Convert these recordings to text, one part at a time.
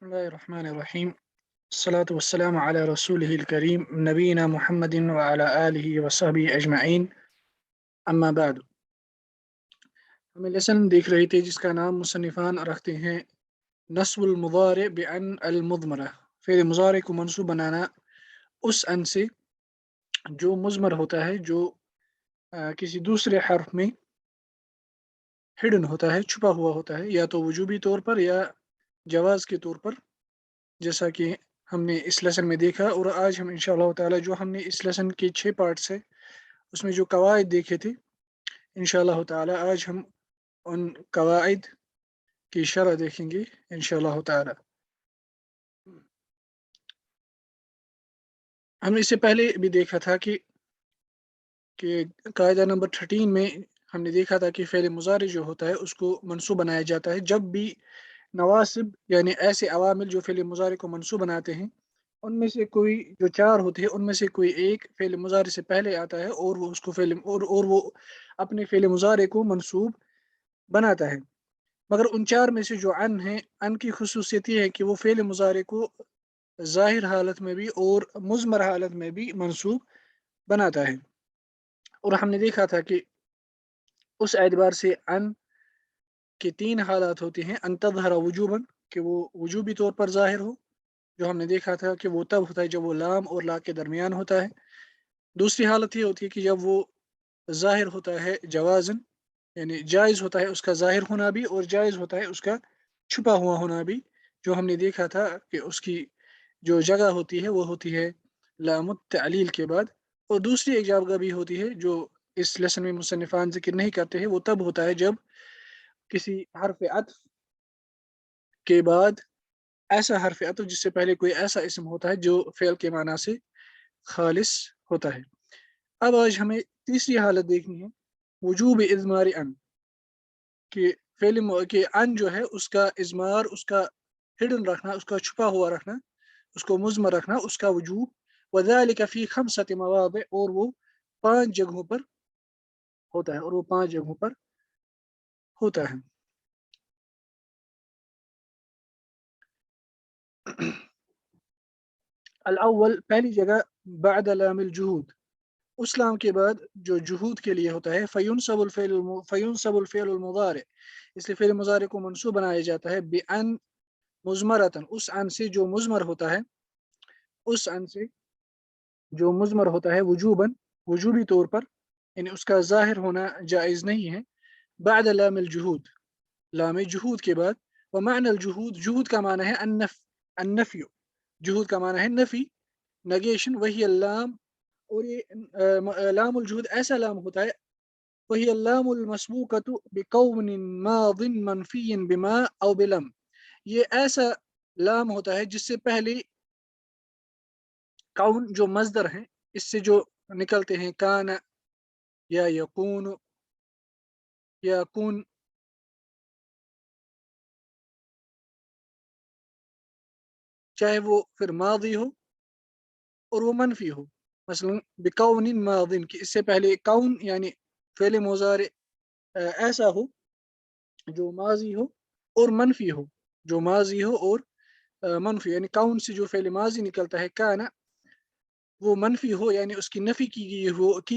Bismillahirrahmanirrahim. Salatu wassalamu ala rasulihil kareem nabiyina Muhammadin wa ala alihi wa sahbihi ajma'in. अम्मा बाद। हम lesson देख रहे थे जिसका नाम मुसन्निफान रखते हैं नस्बुल मुज़ारे बिअन अल मुज़मरा, फिर मुज़ारे को मंसूब बनाना उस अन से जो मुज़मर होता है, जो किसी दूसरे हर्फ में हिडन होता है, छुपा हुआ होता है, या तो वजूबी तौर पर या जवाज़ के तौर पर, जैसा कि हमने इस लेसन में देखा। और आज हम इंशाअल्लाह ताला जो हमने इस लेसन के 6 पार्ट्स है उसमें जो कवायद देखे थे, इंशाअल्लाह ताला आज हम उन कवायद की शरह देखेंगे इंशाअल्लाह ताला। हमने इससे पहले भी देखा था कि कायदा नंबर 13 में हमने देखा था कि फ़ेल मुज़ारी जो होता है उसको मंसूब बनाया जाता है जब भी नवासिब यानी ऐसे अवामिल जो फ़ेल मुज़ारी को मंसूब बनाते हैं, उनमें से कोई जो 4 होते हैं उनमें से कोई एक फ़ेल मुज़ारी से पहले आता है और वो उसको फ़ेल और वो अपने फ़ेल मुज़ारी को मंसूब बनाता है। मगर उन 4 में से जो अन है, अन की ख़ुसूसियत ये है कि वो फ़ेल मुज़ारी को ज़ाहिर हालत में भी और मुज़मर हालत में भी मंसूब बनाता है। और हमने देखा था कि उस एतबार से अन के 3 हालात होते हैं। अन तज़हरा वुजूबन, कि वो वजूबी तौर पर ज़ाहिर हो, जो हमने देखा था कि वो तब होता है जब वो लाम और ला के दरमियान होता है। दूसरी हालत ये होती है कि जब वो ज़ाहिर होता है जवाज़न, यानी जायज़ होता है उसका ज़ाहिर होना भी और जायज़ होता है उसका छुपा हुआ होना भी, जो हमने देखा था कि उसकी जो जगह होती है वो होती है लामुत तालील के बाद। और दूसरी एक जगह भी होती है जो इस लेसन में मुसन्निफ़ान ज़िक्र नहीं करते हैं, वो तब होता है जब किसी हर्फ़ अत्फ़ के बाद ऐसा हर्फ़ अत्फ़ जिससे पहले कोई ऐसा इस्म होता है जो फ़ेल के माना से खालिस होता है। अब आज हमें तीसरी हालत देखनी है, वुजूब इज़मार अन, कि फ़ेल के अन जो है उसका इज़मार, उसका हिडन रखना, उसका छुपा हुआ रखना, उसको मुज़मर रखना, उसका वजूब वज़ालिका फ़ी ख़म्सति मवाज़ि, और वो 5 जगहों पर होता है, और वो 5 जगहों पर होता है। अल अव्वल, पहली जगह, बअद लामिल जुहूद, उस लाम के बाद जो जुहूद के लिए होता है, फ़युनसबुल फ़िअलुल मुज़ारि, इसलिए फ़िअल मुज़ारि को मंसूब बनाया जाता है बिअन मुज़मरतन, उस अन से जो मुज़मर होता है, उस अन से जो मुज़मर होता है वुजूबन, वजूबी तौर पर, यानी उसका ज़ाहिर होना जायज़ नहीं है। बअद लामिल जुहूद, लाम जुहूद के बाद। व मअनल जुहूद, जुहूद का माना है अन्नफ़्यु, जुहूद का माना है नफ़ी, नेगेशन। वही अल्लाम, और ये लामुल जुहूद ऐसा लाम होता है, वही अल्लामुल मसबूकतु बिकौनिन मादिन मनफियन बिमा औ बिलम, ये ऐसा लाम होता है जिससे पहले कौन जो मज़दर हैं, इससे जो निकलते हैं कान या यकून या कुन, चाहे वो फिर मादी हो और वो मनफी हो। मसलन बिकौनिन मादिन, कि इससे पहले कौन यानी फ़ेल मुज़ारे ऐसा हो जो माजी हो और मनफी हो, जो माजी हो और मनफी, यानी कौन से जो फ़ेल माजी निकलता है काना, वो मनफी हो, यानी उसकी नफ़ी की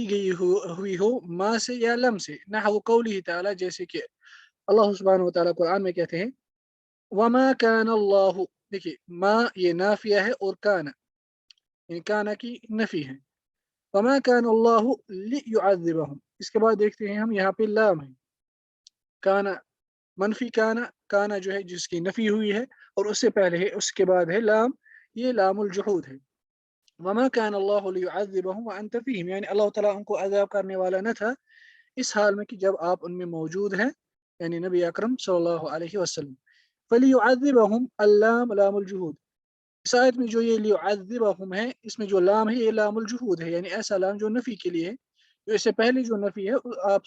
गई हुई हो मा से या लम से। नहव कौलिही ताला, जैसे कि अल्लाह सुब्हानहु व तआला कुरान में कहते हैं वमा कान अल्लाहु, देखिए मा ये नाफिया है और काना, यानी काना की नफ़ी है। वमा कान अल्लाहु लियुअज़्ज़िबहुम, इसके बाद देखते हैं हम यहाँ पे लाम है, काना मनफी, काना काना जो है जिसकी नफ़ी हुई है, और उससे पहले है, उसके बाद है लाम, ये लामुल जुहूद है। वमा कान अल्लाहु लियुअज़्ज़िबहुम व अंत फ़ीहिम, यानी अल्लाह ताला उनको अज़ाब करने वाला न था इस हाल में कि जब आप उनमें मौजूद हैं, यानी नबी अकरम सल्लल्लाहु अलैहि वसल्लम। फलियुअज़्ज़िबहुम, अल्लाम लामुल जुहूद, इस आयत में जो ये लियुअज़्ज़िबहुम है, इसमें जो लाम है ये लामुल जुहूद है, यानी ऐसा लाम जो नफ़ी के लिए है। तो इससे पहले जो नफ़ी है आप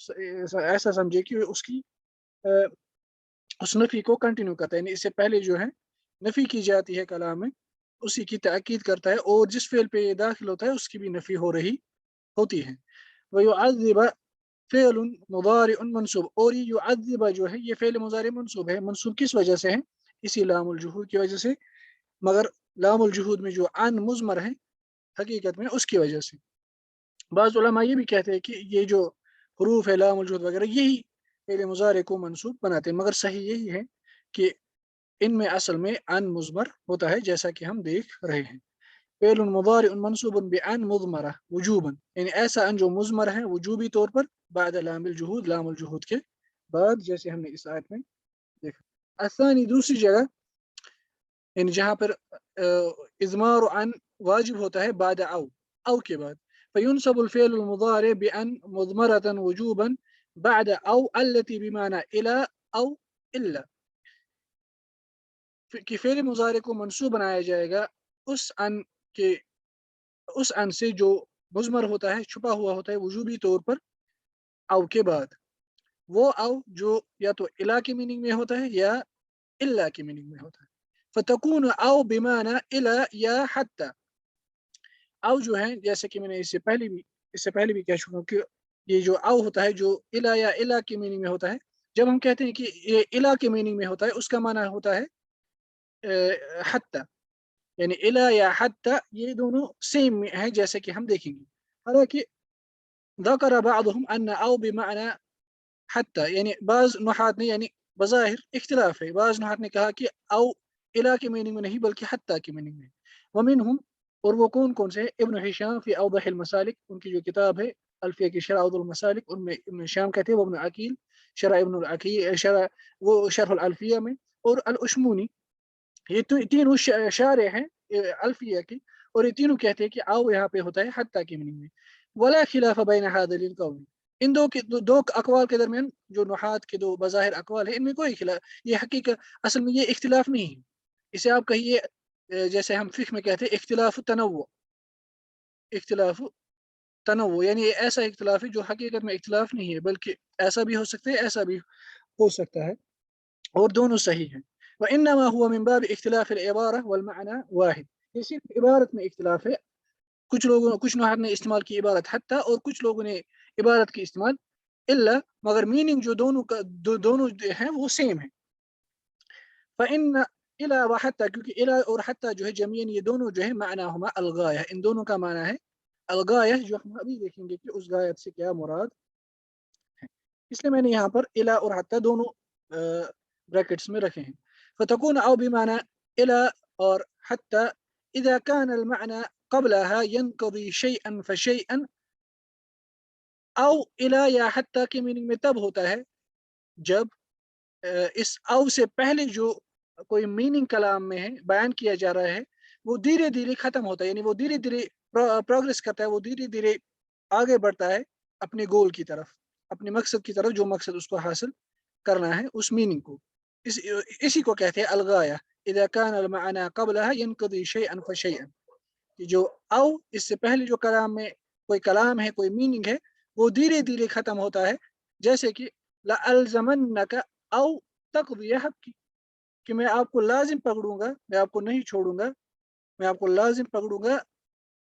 ऐसा समझिए कि उसकी अ, उस नफ़ी को कंटिन्यू करता है, यानी इससे पहले जो है नफ़ी की जाती है कलाम में, उसी की ताकीद करता है, और जिस फ़ेल पे ये दाखिल होता है उसकी भी नफ़ी हो रही होती है। वयुअज़्ज़िब फ़िअलुन मुज़ारिउन मंसूब, और ये युअज़्ज़िब जो है ये फ़ेल मुज़ारि मंसूब है। मंसूब किस वजह से है? اسی لام الجہود کی وجہ سے، مگر لام الجہود میں جو ان مضمر ہے حقیقت میں اس کی وجہ سے۔ بعض علماء یہ بھی کہتے ہیں کہ یہ جو حروف ہے لام الجہود وغیرہ یہی فعل مضارع کو منصوب بناتے ہیں، مگر صحیح یہی ہے کہ ان میں اصل میں ان مضمر ہوتا ہے، جیسا کہ ہم دیکھ رہے ہیں۔ فعل مضارع منصوب بان مضمرہ وجوبا، یعنی ایسا ان جو مضمر ہے وجوبی طور پر بعد لام الجہود، لام الجہود کے بعد، جیسے ہم نے اس آیت میں دیکھا۔ الثانی، دوسری جگہ یعنی جہاں پر اضمار عن واجب ہوتا ہے بعد او کے بعد، فينصب الفعل المضارع بأن مضمرة وجوبا بعد او التي بمعنى الى او الا، کہ فعل مضارع کو منصوب بنایا جائے گا اس ان کے، اس ان سے جو مضمر ہوتا ہے، چھپا ہوا ہوتا ہے وجوبی طور پر او کے بعد، وہ او جو یا تو الا کی میننگ میں ہوتا ہے یا الا کی میننگ میں ہوتا ہے۔ فتکون او بمعنى الا یا حتی، او جو ہے جیسے کہ میں نے اس سے پہلے بھی کہہ چکا ہوں کہ یہ جو او ہوتا ہے جو الا یا الا کی میننگ میں ہوتا ہے، جب ہم کہتے ہیں کہ یہ الا کے میننگ میں ہوتا ہے، اس کا معنی ہوتا ہے حتی، یعنی الا یا حتی یہ دونوں سیم ہیں جیسے کہ ہم دیکھیں گے۔ حالانکہ ذکر بعضهم ان او بمعنى حتی، یعنی بعض نحات نے، یعنی بظاہر اختلاف ہے، بعض نحات نے کہا کہ او الا کے میننگ میں نہیں بلکہ حتی کی میننگ میں۔ ومنهم، اور وہ کون سے؟ ابن حشام فی اوضح المسالک، ان کی جو کتاب ہے الفیہ کی شرح اوضح المسالک، ان میں ابن حشام کہتے ہیں، وہ ابن عقیل شرح ابن العقیل شرح، وہ شرح الالفیہ میں، اور الاشمونی، یہ تینوں شارح ہیں الفیہ کی، اور یہ تینوں کہتے ہیں کہ او یہاں پہ ہوتا ہے حتی کی میننگ میں۔ ولا خلاف بین هذين القول، ان دو اقوال کے درمیان، جو نحات کے دو بظاہر اقوال ہیں، ان میں کوئی خلاف، یہ حقیقت اصل میں یہ اختلاف نہیں ہے، اسے آپ کہیے جیسے ہم فقہ میں کہتے ہیں اختلاف تنوع، اختلاف تنوع، یعنی یہ ایسا اختلاف ہے جو حقیقت میں اختلاف نہیں ہے، بلکہ ایسا بھی ہو سکتا ہے، ایسا بھی ہو سکتا ہے، اور دونوں صحیح ہیں۔ وانما هو من باب اختلاف العبارہ والمعنى واحد، یہ صرف عبارت میں اختلاف ہے، کچھ نحات نے استعمال کی عبارت حتی، اور کچھ لوگوں نے عبارت کی استعمال الا، مگر میننگ جو دونوں ہیں وہ سیم ہے۔ فإن الى و حتی، کیونکہ الى اور حتی جو ہے جمعین، یہ دونوں جو ہے معناہما الغایہ، ان دونوں کا معنی ہے الغایہ، جو ہم ابھی دیکھیں گے کہ اس غایت سے کیا مراد ہے، اس لیے میں نے یہاں پر الى اور حتی دونوں بریکٹس میں رکھے ہیں۔ فتكون او بمعنى الى اور حتى اذا كان المعنى قبلها ينقضي شيئا فشيئا، او الى یا حتى کی میننگ میں تب ہوتا ہے جب اس او سے پہلے جو کوئی میننگ کلام میں ہے بیان کیا جا رہا ہے وہ دھیرے دھیرے ختم ہوتا ہے، یعنی وہ دھیرے دھیرے پروگریس کرتا ہے، وہ دھیرے دھیرے آگے بڑھتا ہے اپنے گول کی طرف، اپنے مقصد کی طرف، جو مقصد اس کو حاصل کرنا ہے اس میننگ کو، اسی کو کہتے ہیں الغایہ۔ اذا كان المعنى قبلها ينقضي شيئا فشيئا، کہ جو او اس سے پہلے جو کلام میں کوئی کلام ہے، کوئی میننگ ہے، وہ دھیرے دھیرے ختم ہوتا ہے، جیسے کہ لَأَلْزَمَنَّكَ او تقضی حقی، کہ میں آپ کو لازم پکڑوں گا، میں آپ کو نہیں چھوڑوں گا، میں آپ کو لازم پکڑوں گا،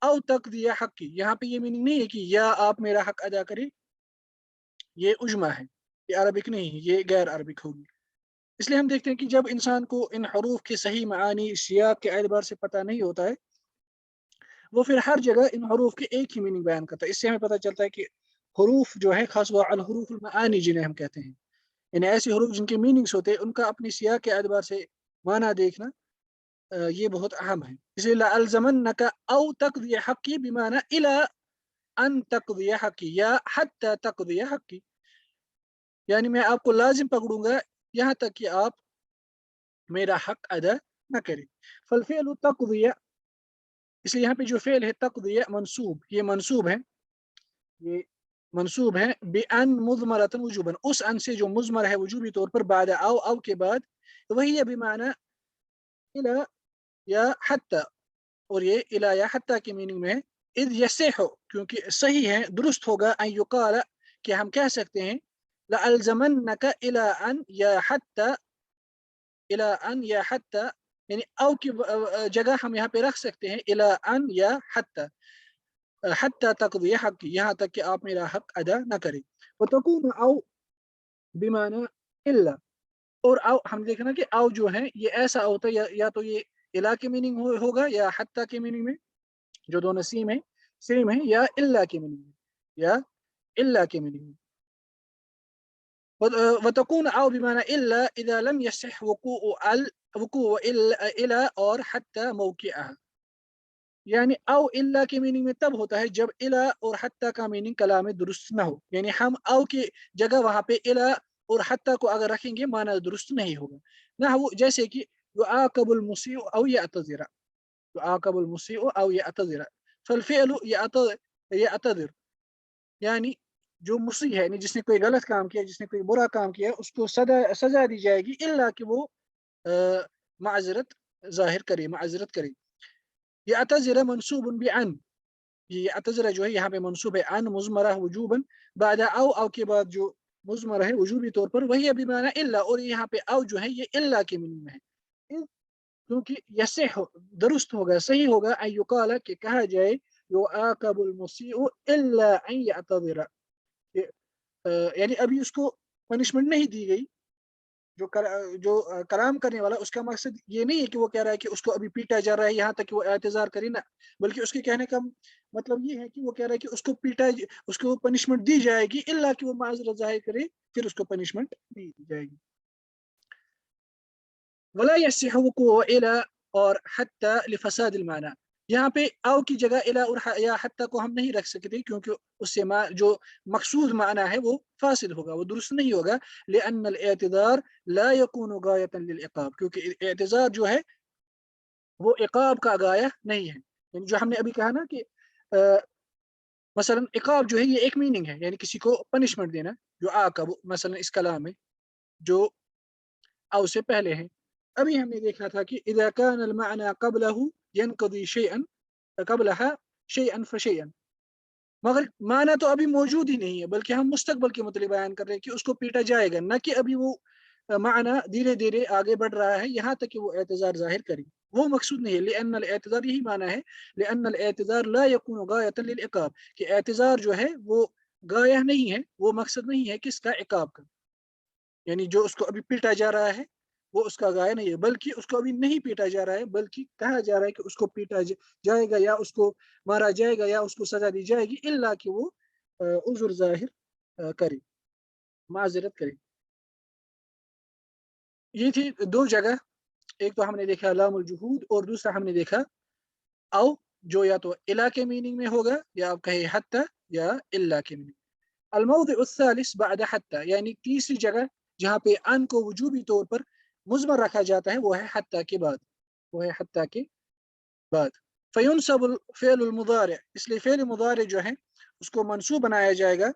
او تقضی حقی، یہاں پہ یہ میننگ نہیں ہے کہ یا آپ میرا حق ادا کریں، یہ اجمع ہے، یہ عربک نہیں ہے، یہ غیر عربک ہوگی۔ اس لیے ہم دیکھتے ہیں کہ جب انسان کو ان حروف کے صحیح معانی سیاق کے اعتبار سے پتہ نہیں ہوتا ہے، وہ پھر ہر جگہ ان حروف کے ایک ہی میننگ بیان کرتا ہے۔ اس سے ہمیں پتہ چلتا ہے کہ حروف جو ہے، خاص طور الحروف المعانی جنہیں ہم کہتے ہیں، یعنی ایسے حروف جن کے میننگس ہوتے ہیں، ان کا اپنی سیاق کے اعتبار سے معنی دیکھنا یہ بہت اہم ہے۔ اس لیے لَأَلْزَمَنَّكَ او تقضی حقی بمعنی الى ان تقضی حقی یا حتی تقضی حقی، یعنی میں آپ کو لازم پکڑوں گا یہاں تک کہ آپ میرا حق ادا نہ کریں۔ فالفعل تقضی، اس لیے یہاں پہ جو فعل ہے تقضی منصوب، یہ منصوب ہے، یہ منصوب ہے بأن مضمرۃ وجوبا، اس ان سے جو مضمر ہے وجوبی طور پر، بعد او کے بعد، وہی ہے بمعنی الى یا حتی، اور یہ الى یا حتی کی میننگ میں ہے، اذ یصح، کیونکہ صحیح ہے، درست ہوگا، ان یقال، کہ ہم کہہ سکتے ہیں لألزمنک الى ان یا حتی، الى ان یا حتی، یعنی او کی جگہ ہم یہاں پہ رکھ سکتے ہیں الى ان یا حتی، حتی تقضی حق، یہاں تک کہ آپ میرا حق ادا نہ کریں۔ وتکون او بمعنی الا، اور आओ हम देखा ना कि आओ जो है ये ऐसा होता है या तो ये इला के मीनिंग होगा या हत्ता के मीनिंग में, जो दोनों सेम है, या इल्ला के मीनिंग में, या इल्ला के मीनिंग में। وتكون أو بمعنى إلا إذا لم يصح وقوع إلى और حتى موقعها، यानी او इल्ला के मीनिंग में तब होता है जब इला और हत्ता का मीनिंग कलाम में दुरुस्त ना हो, यानी हम औ की जगह वहां पे इला और हत्ता को अगर रखेंगे माना दुरुस्त नहीं होगा ना। वो जैसे कि युआकबुल मुसीउ औ यअतज़िरा, युआकबुल मुसीउ औ यअतज़िरा, फलफिअलु यअतज़िर, यानी जो मुसी है, यानी जिसने कोई गलत काम किया, जिसने कोई बुरा काम किया, उसको सजा दी जाएगी इल्ला कि वो माजरत जाहिर करे, माजरत करे। यअतज़िरा मंसूबुन बिअन, ये अतजरा जो है यहाँ पे मंसूब है अन मुजमरा वजूबन, बाद औ के बाद जो मुजमरा है वजूबी तौर पर, वही अभी माना इल्ला, और यहाँ पे औ जो है ये इल्ला के मीनिंग में है। क्योंकि यसिह दुरुस्त होगा, सही होगा अयुकाला कि कहा जाए युआकबुल मुसीउ इल्ला अन यअतज़िरा, यानी अभी उसको पनिशमेंट नहीं दी गई, जो कलाम करने वाला उसका मकसद ये नहीं है कि वो कह रहा है कि उसको अभी पीटा जा रहा है यहाँ तक कि वो एतजार करे ना, बल्कि उसके कहने का मतलब ये है कि वो कह रहा है कि उसको उसको पनिशमेंट दी जाएगी इल्ला कि वो माजरत जाहिर करे, फिर उसको पनिशमेंट दी जाएगी। वला यसिह वुकूउ इला और हत्ता लिफसाद माना, यहाँ पे आओ की जगह इला और या हत्ता को हम नहीं रख सकते क्योंकि उससे जो मकसूद माना है वो फासिद होगा, वो दुरुस्त नहीं होगा। लिअन्न अल-इअ्तिज़ार ला यकूनु गायतन लिल-इक़ाब, क्योंकि इअ्तिज़ार जो है वो इक़ाब का गाया नहीं है। यानी जो हमने अभी कहा ना कि मसलन इक़ाब जो है ये एक मीनिंग है, यानी किसी को पनिशमेंट देना, जो आकब मसलन इस कलाम में जो औ से पहले है। अभी हमने देखा था कि इज़ा कान अल-मअना क़ब्लहु यनक़ज़ी शैअन क़ब्लहा शैअन फ़शैअन, मगर माना तो अभी मौजूद ही नहीं है, बल्कि हम मुस्तकबल के मतलब बयान कर रहे हैं कि उसको पीटा जाएगा, न कि अभी वो माना धीरे धीरे आगे बढ़ रहा है यहाँ तक कि वो एतजार जाहिर करे, वो मकसूद नहीं है। लिअन्न एतजार यही माना है, लिअन्न एतजार ला यकून गायतन लिल इक़ाब, कि एतजार जो है वो गाया नहीं है, वो मकसद नहीं है किसका, इक़ाब का, यानी जो उसको अभी पीटा जा रहा है वो उसका गाय नहीं है, बल्कि उसको अभी नहीं पीटा जा रहा है, बल्कि कहा जा रहा है कि उसको जाएगा या उसको मारा जाएगा या उसको सजा दी जाएगी इल्ला कि वो उज़्र जाहिर करे, माजरत करे। ये थी दो जगह, एक तो हमने देखा लामुल जुहूद और दूसरा हमने देखा औ, जो या तो इला के मीनिंग में होगा या आप कहे हत्ता या इल्ला के मीनिंग। अलमौदिउ अस्सालिस बअद हत्ता, यानी तीसरी जगह जहाँ पे अन को वजूबी तौर पर मुज़मर रखा जाता है वो है हत्ता के बाद, वो है हत्ता के बाद। फयुनसबुल फ़िअलुल मुज़ारि, इसलिए फ़िअल मुज़ारि जो है उसको मंसूब बनाया जाएगा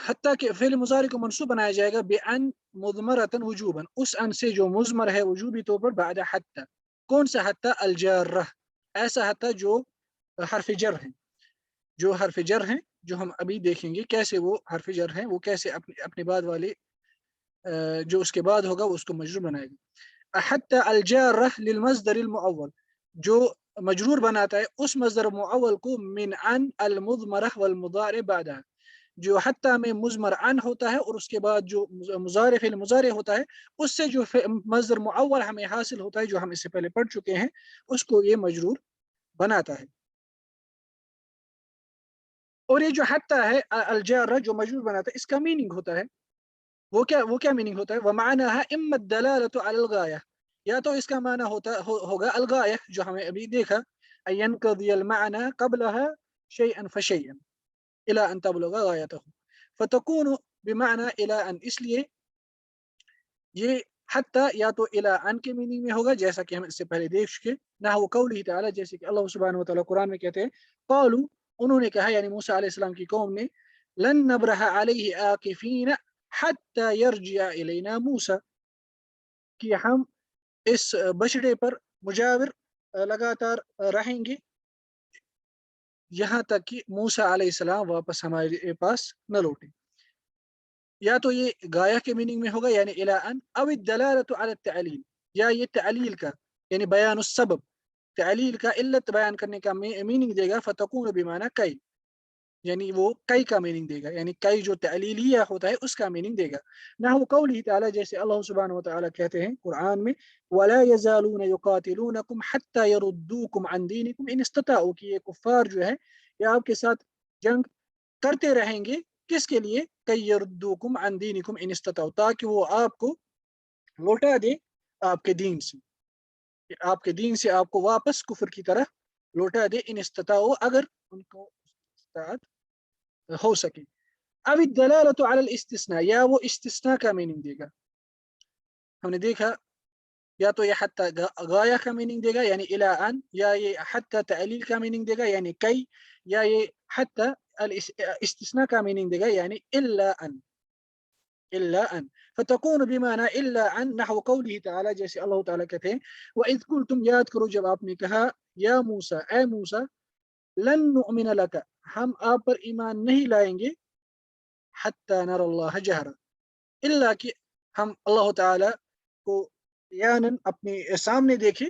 हत्ता के फ़िअल मुज़ारि को मंसूब बनाया जाएगा बिअन मुज़मरतन वजूबन, उस अन से जो मुज़मर है वजूबी तौर पर बअद हत्ता। कौन सा हत्ता? अल जार्रह, ऐसा हत्ता जो हर्फ जर है, जो हर्फ जर हैं, जो हम अभी देखेंगे कैसे वो हर्फ जर हैं, वो कैसे अपने अपने बाद वाले जो उसके बाद होगा वो उसको मजरूर बनाएगा। हत्ता अल जार्रह लिल मस्दर अल मुअव्वल, जो मजरूर बनाता है उस मस्दर मुअव्वल को मिन अन अल मुज़मरह वल मुज़ारि बअदहा, जो हत्ता में मुज़मर अन होता है और उसके बाद जो मुज़ारि फ़िल मुज़ारि होता है, उससे जो मस्दर मुअव्वल हमें हासिल होता है, जो हम इससे पहले पढ़ चुके हैं, उसको ये मजरूर बनाता है। और ये जो हत्ता है अल जार्रह जो मजरूर बनाता है, इसका मीनिंग होता है, वो क्या मीनिंग होता है? वमानाहा इम्मा दलालतु अलल गाया, या तो इसका माना होगा अल गाया जो हमें अभी देखा, अयनक़ज़ी अल माना क़ब्लहा शैअन फ़शैअन इला अन तबलुगा गायतहु, फ़तकूनु बिमाना इला अन, इसलिए ये हत्ता या तो इला अन के मीनिंग में होगा जैसा कि हम इससे पहले देख चुके, नहव क़ौलिही तआला, जैसे कि अल्लाह सुब्हानहू व तआला कुरान में कहते हैं, क़ालू, उन्होंने कहा यानी मूसा अलैहि सलाम की कौम ने, लन नब्रह अलैहि आकिफीन हत्ता यरजिअ इलैना मूसा, कि हम इस बछड़े पर मुजाविर लगातार रहेंगे यहाँ तक कि मूसा अलैहिस्सलाम वापस हमारे पास न लौटे। या तो ये गाया के मीनिंग में होगा यानी इला अन, अव दलालतु अला तअलील, या ये तअलील का यानी बयान सबब, तअलील का इल्लत बयान करने का मीनिंग देगा, फतकून बिमाना कई, یعنی وہ کئی کا میننگ دے گا، یعنی کئی جو تعلیلیہ ہوتا ہے اس کا میننگ دے گا. نحو قوله تعالیٰ، جیسے اللہ سبحانہ و تعالیٰ کہتے ہیں قرآن میں وَلَا يَزَالُونَ يُقَاتِلُونَكُمْ حَتَّى يَرُدُّوكُمْ عَنْ دِينِكُمْ إِنِ اسْتَطَاعُوا، کہ یہ کفار جو ہے یہ آپ کے ساتھ جنگ کرتے رہیں گے. کس کے لیے؟ كَيْ يَرُدُّوكُمْ عَنْ دِينِكُمْ إِنِ اسْتَطَاعُوا، تاکہ وہ آپ کو لوٹا دے آپ کے دین سے، آپ کے دین سے آپ کو واپس کفر کی طرح لوٹا دے. ان استطاعوا، اگر ان کو استطاعت ہو سکے. اب الدلالۃ علی الاستثناء، یا وہ استثناء کا میننگ دے گا. ہم نے دیکھا یا تو یہ حتی غایہ کا میننگ دے گا یعنی الی ان، یا یہ حتی تعلیل کا میننگ دے گا یعنی کئی، یا یہ حتی استثناء کا میننگ دے گا یعنی الا ان. الا ان فتكون بمعنى الا ان، نحو قوله تعالی، جیسے اللہ تعالیٰ کہتے ہیں وَإِذْ قُلْتُمْ، یاد کرو جب آپ نے کہا یا موسیٰ، اے موسیٰ، لن نؤمن لك، ہم آپ پر ایمان نہیں لائیں گے، حتی نر اللہ جہرا، الا کہ ہم اللہ تعالیٰ کو یعنی اپنے سامنے دیکھے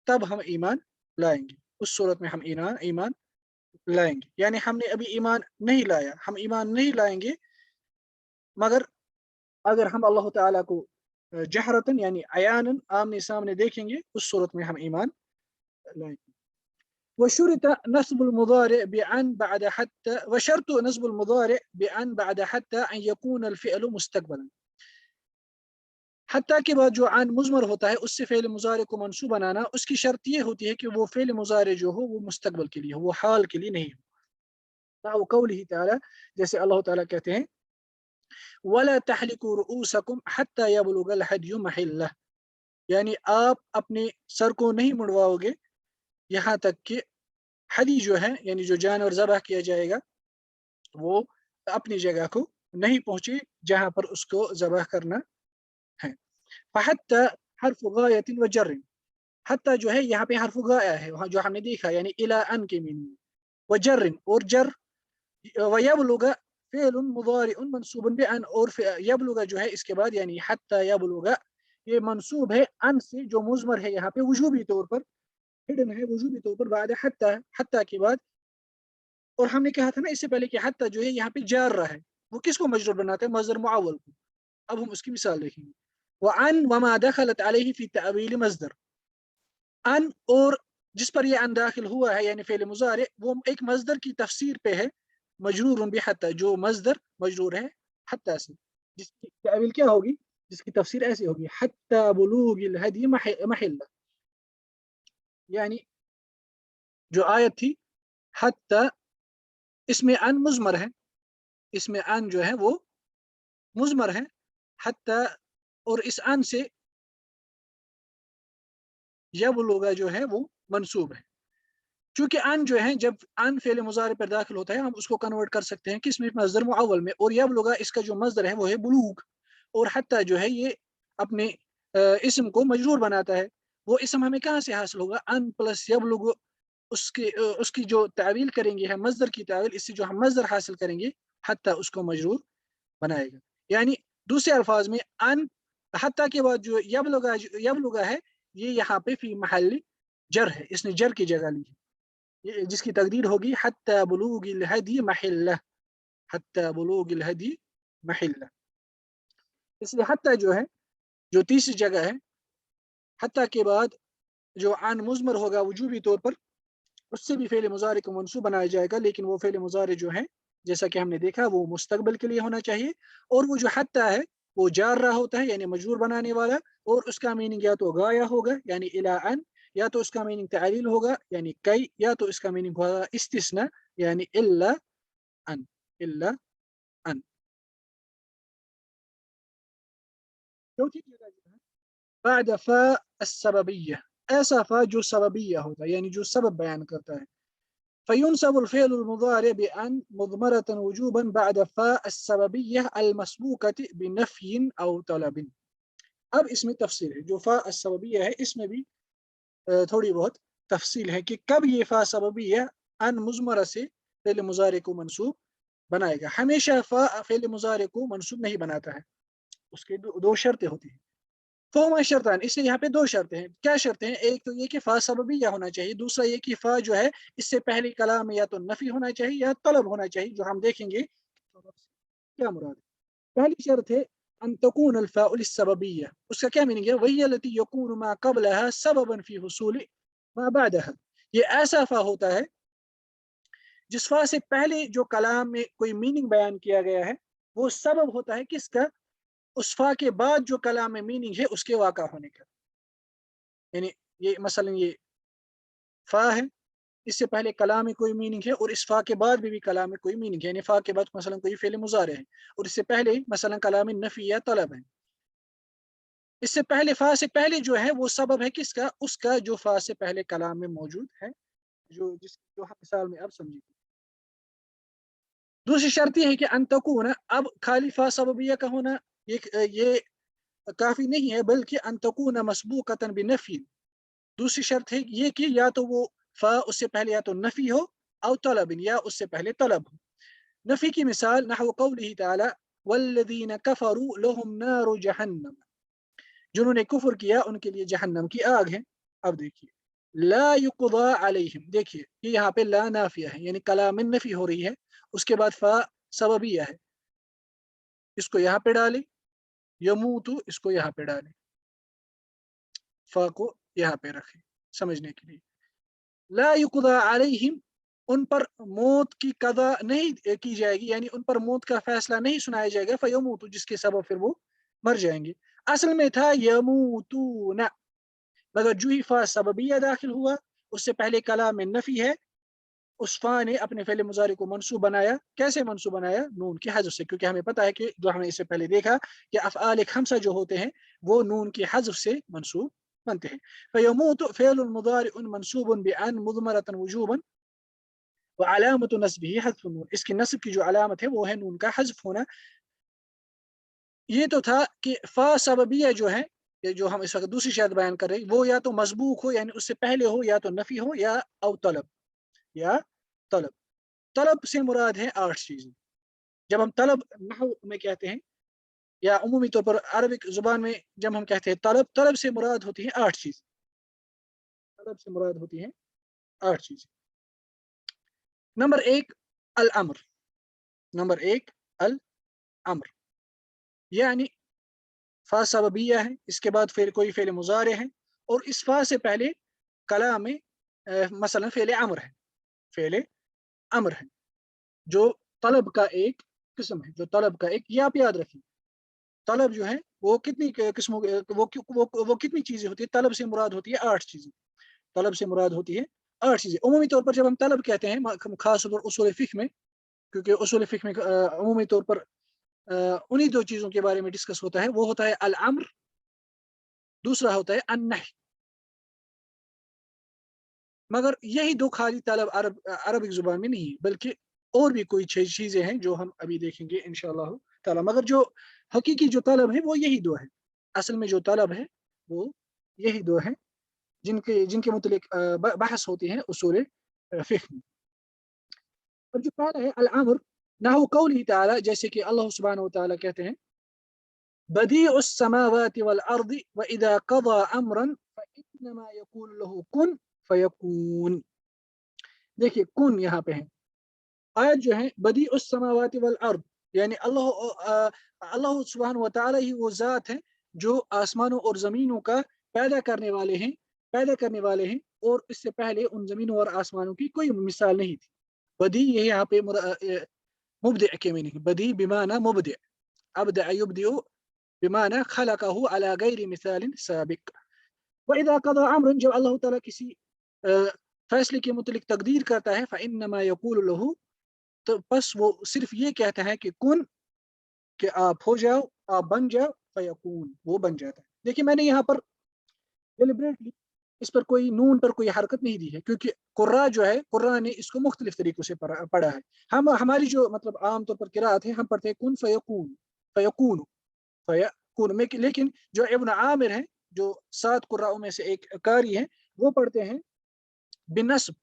تب ہم ایمان لائیں گے. اس صورت میں ہم ایمان لائیں گے. یعنی ہم نے ابھی ایمان نہیں لایا، ہم ایمان نہیں لائیں گے مگر اگر ہم اللہ تعالیٰ کو جہرتن یعنی عیانن آمنے سامنے دیکھیں گے اس صورت میں ہم ایمان لائیں گے. وشرط نصب المضارع بأن بعد حتى، وشرط نصب المضارع بأن بعد حتى أن يكون الفعل مستقبلا. حتیٰ کے بعد جو عن مضمر ہوتا ہے اس سے فعل مضارع کو منصوب بنانا، اس کی شرط یہ ہوتی ہے کہ وہ فعل مضارع جو ہو وہ مستقبل کے لیے ہو، وہ حال کے لیے نہیں ہو. قوله تعالی، جیسے اللہ تعالیٰ کہتے ہیں وَلَا تَحْلِقُوا رُؤُوسَكُمْ حَتَّى يَبْلُغَ الْهَدْيُ مَحِلَّهُ، یعنی آپ اپنے سر کو نہیں مڑواؤ گے یہاں تک کہ ہدی جو ہے یعنی جو جانور ذبح کیا جائے گا وہ اپنی جگہ کو نہیں پہنچے جہاں پر اس کو ذبح کرنا ہے. فحتى حرف غایت و جر، حتی جو ہے یہاں پہ حرف غایہ ہے وہاں جو ہم نے دیکھا یعنی الی ان کے معنی، و جر اور جر، و یبلغ فعل مضارع منصوب بان، اور یبلغ جو ہے اس کے بعد یعنی حتی یبلغ یہ منصوب ہے ان سے جو مضمر ہے یہاں پہ وجوبی طور پر، ہڈن ہے وجوبی طور پر بعد حتی کے بعد. اور ہم نے کہا تھا نا اس سے پہلے کہ حتی جو ہے یہاں پہ جار رہا ہے، وہ کس کو مجرور بناتا ہے؟ مصدر معول کو. اب ہم اس کی مثال دیکھیں گے. وعن وما دخلت علیہ فی تعویل مصدر، ان اور جس پر یہ ان داخل ہوا ہے یعنی فعل مضارع وہ ایک مصدر کی تفسیر پہ ہے، مجرور بحتی، جو مصدر مجرور ہے حتی سے، جس کی تعویل کیا ہوگی؟ جس کی تفسیر ایسی ہوگی حتی بلوغ الہدی محلہ. یعنی جو آیت تھی حتی، اس میں ان مضمر ہے، اس میں ان جو ہے وہ مضمر ہے، حتی اور اس ان سے یبلغ جو ہے وہ منصوب ہے. چونکہ ان جو ہے جب ان فعل مضارع پر داخل ہوتا ہے ہم اس کو کنورٹ کر سکتے ہیں کس میں؟ مصدر معول میں. اور یبلغ اس کا جو مصدر ہے وہ ہے بلوغ، اور حتی جو ہے یہ اپنے اسم کو مجرور بناتا ہے. وہ اسم ہمیں کہاں سے حاصل ہوگا؟ ان پلس یبلغ، اس کی جو تعویل کریں گے ہے مصدر کی تعویل، اس سے جو ہم مصدر حاصل کریں گے حتی اس کو مجرور بنائے گا. یعنی دوسرے الفاظ میں ان حتی کے بعد جو یبلغ ہے یہ یہاں پہ فی محل جر ہے، اس نے جر کی جگہ لی ہے، جس کی تقدیر ہوگی حتی بلوغ الہدی محلہ، حتی بلوغ الہدی محلہ. اس لیے حتی جو ہے جو تیسری جگہ ہے، حتی کے بعد جو عن مضمر ہوگا وجوبی طور پر اس سے بھی فعل مضارع کو منصوب بنایا جائے گا، لیکن وہ فعل مضارع جو ہے جیسا کہ ہم نے دیکھا وہ مستقبل کے لیے ہونا چاہیے. اور وہ جو حتی ہے وہ جار رہا ہوتا ہے یعنی مجرور بنانے والا، اور اس کا میننگ یا تو غایہ ہوگا یعنی الی ان، یا تو اس کا میننگ تعلیل ہوگا یعنی کئی، یا تو اس کا میننگ ہوگا استثناء یعنی الا ان. الا ان. چوتھی جگہ جو ہے بعد فا السببیہ، ایسا فا جو سببیہ ہوتا ہے یعنی جو سبب بیان کرتا ہے. فينسب الفعل المضارع بأن مضمرة وجوبا بعد فاء السببية المسبوقة بنفي أو طلب. اب اس میں تفصیل ہے، جو فاء السببیہ ہے اس میں بھی تھوڑی بہت تفصیل ہے کہ کب یہ فاء سببیہ ان مضمرہ سے فعل مضارع کو منصوب بنائے گا. ہمیشہ فاء فعل مضارع کو منصوب نہیں بناتا ہے، اس کے دو شرطیں ہوتی ہیں. फहुमा शर्तान, इसलिए यहाँ पे दो शर्तें हैं। क्या शर्तें हैं? एक तो ये कि फा सबबिया होना चाहिए, दूसरा ये कि फा जो है इससे पहले कलाम में या तो नफी होना चाहिए या तलब होना चाहिए, जो हम देखेंगे क्या मुराद है। पहली शर्त है अन तकून अल फाउल सबबिया, उसका क्या मीनिंग है? वही अलती यकून मा क़ब्लहा सबबन फी हुसूल मा बादहा, ये ऐसा फा होता है जिस फा से पहले जो कलाम में कोई मीनिंग बयान किया गया है वो सबब होता है किसका? उस फा के बाद जो कलाम में मीनिंग है उसके वाक़ा होने का। यानी ये मसलन ये फा है, इससे पहले कलाम में कोई मीनिंग है और इस फा के बाद भी कलाम में कोई मीनिंग है, यानी फा के बाद मसलन कोई फ़ेल मुज़ारे है और इससे पहले मसलन कलाम में नफ़ी या तलब है। इससे पहले फा से पहले जो है वो सबब है किसका? उसका जो फा से पहले कलाम में मौजूद है, जो हम मिसाल में अब समझेंगे। दूसरी शर्त ये है कि अन तकून, अब खाली फा सबबिया का होना ये काफ़ी नहीं है, बल्कि अन तकून मस्बूक़तन बिनफ़ी। दूसरी शर्त है ये कि या तो वो फा उससे पहले या तो नफ़ी हो औ तलबिन, या उससे पहले तलब हो। नफ़ी की मिसाल नहव क़ौलिही तआला वल्लज़ीन कफ़रू लहुम नारु जहन्नम, जिन्होंने कुफ़्र किया उनके लिए जहन्नम की आग है। अब देखिए ला युक़ज़ा अलैहिम, देखिए ये यहाँ पे ला नाफ़िया है, यानी कलाम में नफ़ी हो रही है, उसके बाद फा सबबिया है, इसको यहाँ पे डालें, यमूतु इसको यहाँ पे डालें, फा को यहाँ पे रखें समझने के लिए। ला युक़ज़ा अलैहिम, उन पर मौत की कज़ा नहीं की जाएगी, यानी उन पर मौत का फैसला नहीं सुनाया जाएगा, फ़यमूतु जिसके सबब फिर वो मर जाएंगे। असल में था यमूतूना, मगर जो ही फा सबबिया दाखिल हुआ, उससे पहले कलाम में नफ़ी है, उस फा ने अपने फ़ेल मुज़ारी को मंसूब बनाया। कैसे मंसूब बनाया? नून की हज़्फ़ से, क्योंकि हमें पता है कि जो हमने इससे पहले देखा कि अफ़आल ख़म्सा जो होते हैं वो नून की हज़्फ़ से मंसूब बनते हैं। फ़यमूतु फ़िअलुन मुज़ारिउन मंसूबुन बिअन मुज़मरतन वुजूबन व अलामतु नस्बिही हज़्फ़ुन नून, इसकी नस्ब की जो अलामत है वो है नून का हज़्फ़ होना। ये तो था कि फ़ा सबबिया जो है, ये जो हम इस वक़्त दूसरी शर्त बयान कर रहे हैं, वो या तो मस्बूक हो यानी उससे पहले हो, या तो नफ़ी हो, या औ तलब, या तलब। तलब से मुराद है 8 चीज़ें। जब हम तलब नहव में कहते हैं या उमूमी तौर पर अरबिक ज़ुबान में जब हम कहते हैं तलब, तलब से मुराद होती है 8 चीज़, तलब से मुराद होती हैं 8 चीज़ें। नंबर 1 अल अम्र, नंबर 1 अल अम्र, यानी फ़ा सबबिया है, इसके बाद फिर कोई फ़ेल मुज़ारे है और इस फ़ा से पहले कलाम में मसलन फ़ेल अम्र है, फ़ेल अम्र है, जो तलब का एक किस्म है, जो तलब का एक, ये आप याद रखिए। तलब जो है वो कितनी किस्मों के वो कितनी चीज़ें होती है? तलब से मुराद होती है 8 चीज़ें, तलब से मुराद होती है 8 चीज़ें। उमूमी तौर पर जब हम तलब कहते हैं ख़ास तौर पर उसूल फ़िक़्ह में, क्योंकि उसूल फ़िक़्ह में उमूमी तौर पर उन्हीं 2 चीज़ों के बारे में डिस्कस होता है, वो होता है अल अम्र, दूसरा होता है अन नही। मगर यही 2 खाली तलब अरबिक ज़ुबान में नहीं है, बल्कि और भी कोई 6 चीज़ें हैं जो हम अभी देखेंगे इंशाअल्लाह ताला। मगर जो हकीकी जो तलब है वो यही 2 है। असल में जो तलब है वो यही 2 हैं, जिनके जिनके मुतल्लिक़ बहस होती है उसूल फ़िक़्ह में। अब जो पहला है अल अम्र, नहू क़ौलिही तआला, जैसे कि अल्लाह सुब्हानहू व तआला कहते हैं बदीउस समावाति वल अर्दि व इज़ा क़ज़ा अम्रन फ़इन्नमा यक़ूलु लहू कुन फ़यकून। देखिए कुन यहाँ पे है। आयत जो है बदीउस समावाति वल अर्द, यानी अल्लाह सुब्हानहू व तआला ही वो ज़ात है जो आसमानों और ज़मीनों का पैदा करने वाले हैं, पैदा करने वाले हैं, और इससे पहले उन ज़मीनों और आसमानों की कोई मिसाल नहीं थी। बदी ये यहाँ पे मुब्दिअ के मीनिंग, बदी बिमाना मुब्दिअ, अब्दअ युब्दिउ बिमाना खलक़हु अला गैरि मिसालिन साबिक़। व इज़ा क़ज़ा अम्रन, जब अल्लाह ताला किसी अ, फैसले के मुतल्लिक़ तक़दीर करता है, फ़इन्नमा यक़ूलु लहू, तो बस वो सिर्फ़ ये कहता है कि कुन, कि आप हो जाओ, आप बन जाओ, फ़यकून, वो बन जाता है। देखिए मैंने यहाँ पर डेलिबरेटली इस पर कोई नून पर कोई हरकत नहीं दी है, क्योंकि कुर्रा जो है, कुर्रा ने इसको मुख्तलिफ तरीकों से पढ़ा है। हम हमारी जो मतलब आम तौर पर किराअत है, हम पढ़ते हैं कुन फ़यकून, फ़यकून, फ़यकून में, लेकिन जो इब्न आमिर हैं, जो 7 कुर्राओं में से एक कारी हैं, वो पढ़ते हैं बिनस्ब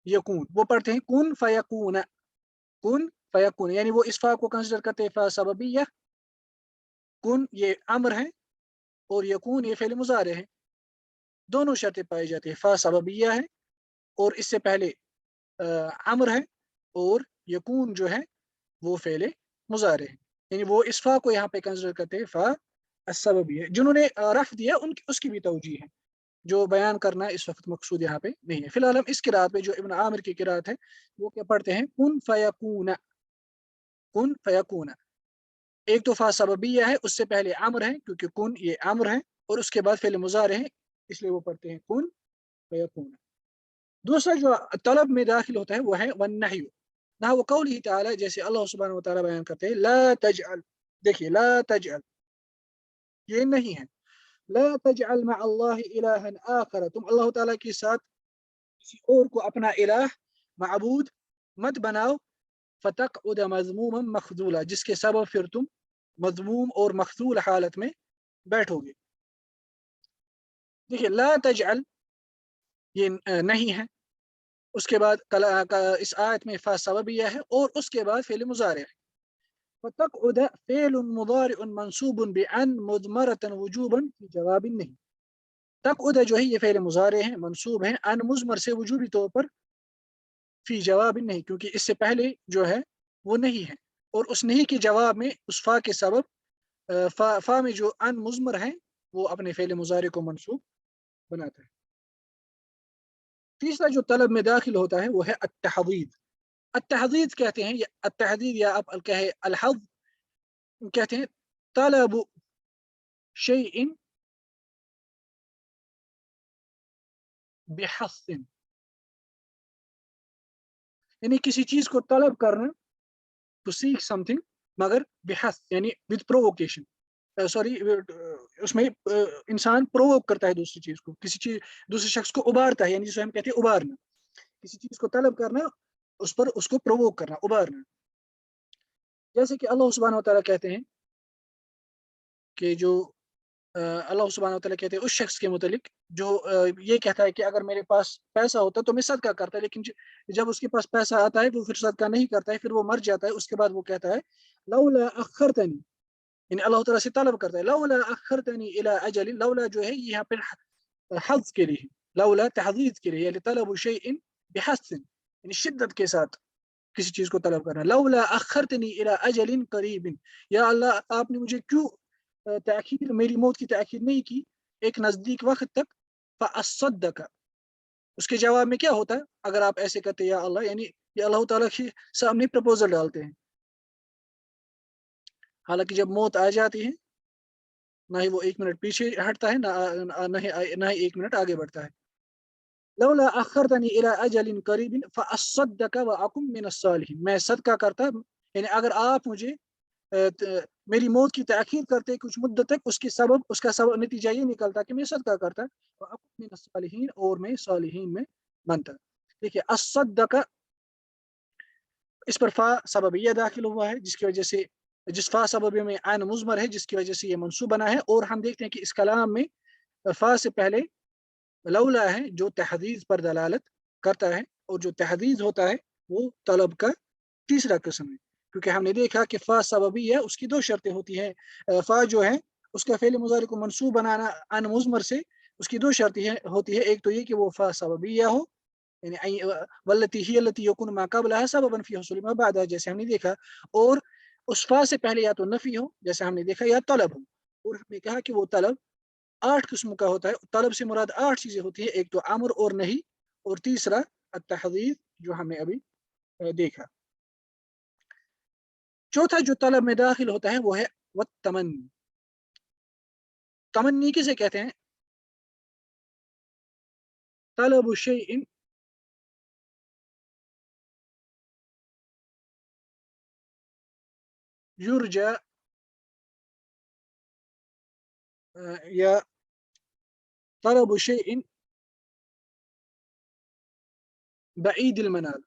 यकून, वो पढ़ते हैं कुन फ़यकून, कुन फ़यकून, यानी वो इस फ़ा को कंसीडर करते हैं फ़ा सबबिय्या, कुन ये अम्र है اور यकून ये फ़ेल मुज़ारे है, दोनों शर्तें पाई जाती है। फ़ा सबबिया है और इससे पहले अम्र है, और यकून जो है वो फ़ेल मुज़ारे है, यानी वो इस फ़ा को यहाँ पे कंसिडर करते हैं फ़ा अस्सबबिया। जिन्होंने रफ़ दिया उनकी उसकी भी तवजीह है, जो बयान करना इस वक्त मकसूद यहाँ पे नहीं है। फिलहाल हम इस किरात पे जो इब्न आमिर की किरात है वो क्या पढ़ते हैं, कुन फयकून, कुन फयकून। एक तो फा सबबिया है, उससे पहले अम्र है क्योंकि कुन ये अम्र है, और उसके बाद फ़ेल मुज़ारे है, इसलिए वो पढ़ते हैं कुन फयकून। दूसरा जो तलब में दाखिल होता है वो है वन्नहयु, ना वो कौली ताला, जैसे अल्लाह सुब्हानहू व तआला बयान करते हैं ला तजअल, देखिए ला तजअल ये नहीं है, ला तजअल मा अल्लाह इलाहन आखर, तुम अल्लाह ताला के साथ किसी और को अपना इलाह माबूद मत बनाओ, फतक़उद मज़मूमन मख़ज़ूला, जिसके सबब फिर तुम मज़मूम और मख़ज़ूल हालत में बैठोगे। देखिए ला तजअल ये नहीं है, उसके बाद इस आयत में फा सबबिया है, और उसके बाद फ़ेल मुज़ारे है। फतक़उद फ़ेल मुज़ारिउन मंसूबुन बिअन मुज़मरतन वुजूबन फ़ी जवाब नहीं। तक़उद जो है ये फ़ेल मुज़ारे है, मंसूब है अन मुज़मर से वजूबी तौर पर, फ़ी जवाब नहीं, क्योंकि इससे पहले जो है वो नहीं है, और उस नहीं के जवाब में उस फ़ा के सबब फ़ा में जो अन मुज़मर है वो अपने फ़ेल मुज़ारे को मंसूब बनाता है। तीसरा जो तलब में दाखिल होता है वो है अत्तहदीद। अत्तहदीद कहते हैं, या अत्तहदीद या आप कहे अलहद कहते हैं, तलब शैइन बिहस्सिन, यानी किसी चीज को तलब करना, टू सीक समथिंग, मगर बिहस यानी विद प्रोवोकेशन, सॉरी उसमें इंसान प्रोवोक करता है दूसरी चीज को, किसी चीज दूसरे शख्स को उबारता है, यानी जिसे हम कहते हैं उबारना, किसी चीज को तलब करना, उस पर उसको प्रोवोक करना, उबारना। जैसे कि अल्लाह सुब्हानहू व तआला कहते हैं कि जो अल्लाह सुब्हानहू व तआला कहते हैं उस शख्स के मुतलिक जो ये कहता है कि अगर मेरे पास पैसा होता तो मैं सदका करता, लेकिन जब उसके पास पैसा आता है वो फिर सदका नहीं करता है, फिर वो मर जाता है, उसके बाद वो कहता है लौला अखरतनी, यानी अल्लाह ताला से तलब करता है लौला अखरतनी इला अजल, लौला जो है यहाँ पे हज़ के लिए, लौला तहदीद के लिए, यानी तलब शैइन बिहस्सिन, यानी शिद्दत के साथ किसी चीज को तलब करना। लौला अखरतनी इला अजलिन करीबिन, या अल्लाह आपने मुझे क्यों ताखीर, मेरी मौत की ताखीर नहीं की एक नजदीक वक्त तक, फ़अस्सद्दक़, उसके जवाब में क्या होता है अगर आप ऐसे कहते या अल्लाह, यानी ये अल्लाह ताला के सामने प्रपोजल डालते हैं, हालांकि जब मौत आ जाती है ना ही वो एक मिनट पीछे हटता है, ना ही एक मिनट आगे बढ़ता है। लौला अखरतनी इला अजलिन करीबिन फ़अस्सद्दक़ व अकुम मिनस सालिहीन, मैं सदका करता, यानी अगर आप मुझे मेरी मौत की ताखीर करते कुछ मुद्दत तक, उसके सबब उसका सबब नतीजा ये निकलता कि मैं सदका करता, व अकुम मिनस सालिहीन, और मैं सालिहीन में बनता। देखिए अस्सद्दक़, इस पर फा सबबिया दाखिल हुआ है, जिसकी वजह से जिस फा सबबिया में आन मुज़मर है, जिसकी वजह से ये मंसूब बना है, और हम देखते हैं कि इस कलाम में फा से पहले लौला है जो तहदीद पर दलालत करता है, और जो तहदीद होता है वो तलब का तीसरा किस्म है, क्योंकि हमने देखा कि फा सबबी है, उसकी दो शर्तें होती हैं। फा जो है उसका फ़ेल मुज़ारे को मंसूब बनाना अन मुज़मर से, उसकी दो शर्तें हैं होती है, एक तो ये कि वो फा सबबिया हो, यानी वल्लती ही अल्लती यकुन मा क़ब्लहा सबबन फ़ी हुसूल मा बअदहा, जैसे हमने देखा, और उस फा से पहले या तो नफ़ी हो जैसे हमने देखा, या तलब हो, और हमने कहा कि वो तलब 8 किस्म का होता है। तलब से मुराद 8 चीज़ें होती हैं, एक तो अम्र और नहीं, और तीसरा अत-तहदीद जो हमने अभी देखा। चौथा जो तलब में दाखिल होता है वो है वत्तमन्नी। तमन्नी किसे कहते हैं? तलबु शैइन युरजा या तलबु शैइन बईदिल मनाल,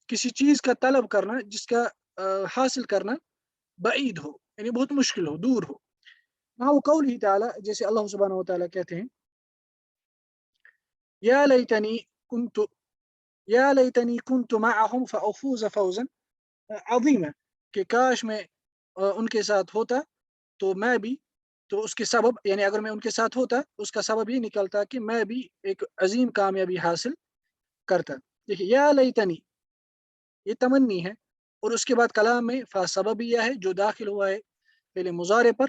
किसी चीज़ का तलब करना जिसका हासिल करना बईद हो, यानी बहुत मुश्किल हो, दूर हो। हाँ, वो कौल ही ताला, जैसे अल्लाह सुब्हानहू व तआला कहते हैं या लैतनी कुन्तु या लैतनी कुन्तु मअहुम फअफूज़ फौज़न अज़ीमा, कि काश मैं उनके साथ होता तो मैं भी, तो उसके सबब यानी अगर मैं उनके साथ होता उसका सबब ये निकलता कि मैं भी एक अजीम कामयाबी हासिल करता। देखिए या लैतनी ये तमन्नी है, और उसके बाद कलाम में फा सबबिया है जो दाखिल हुआ है पहले मुजारे पर,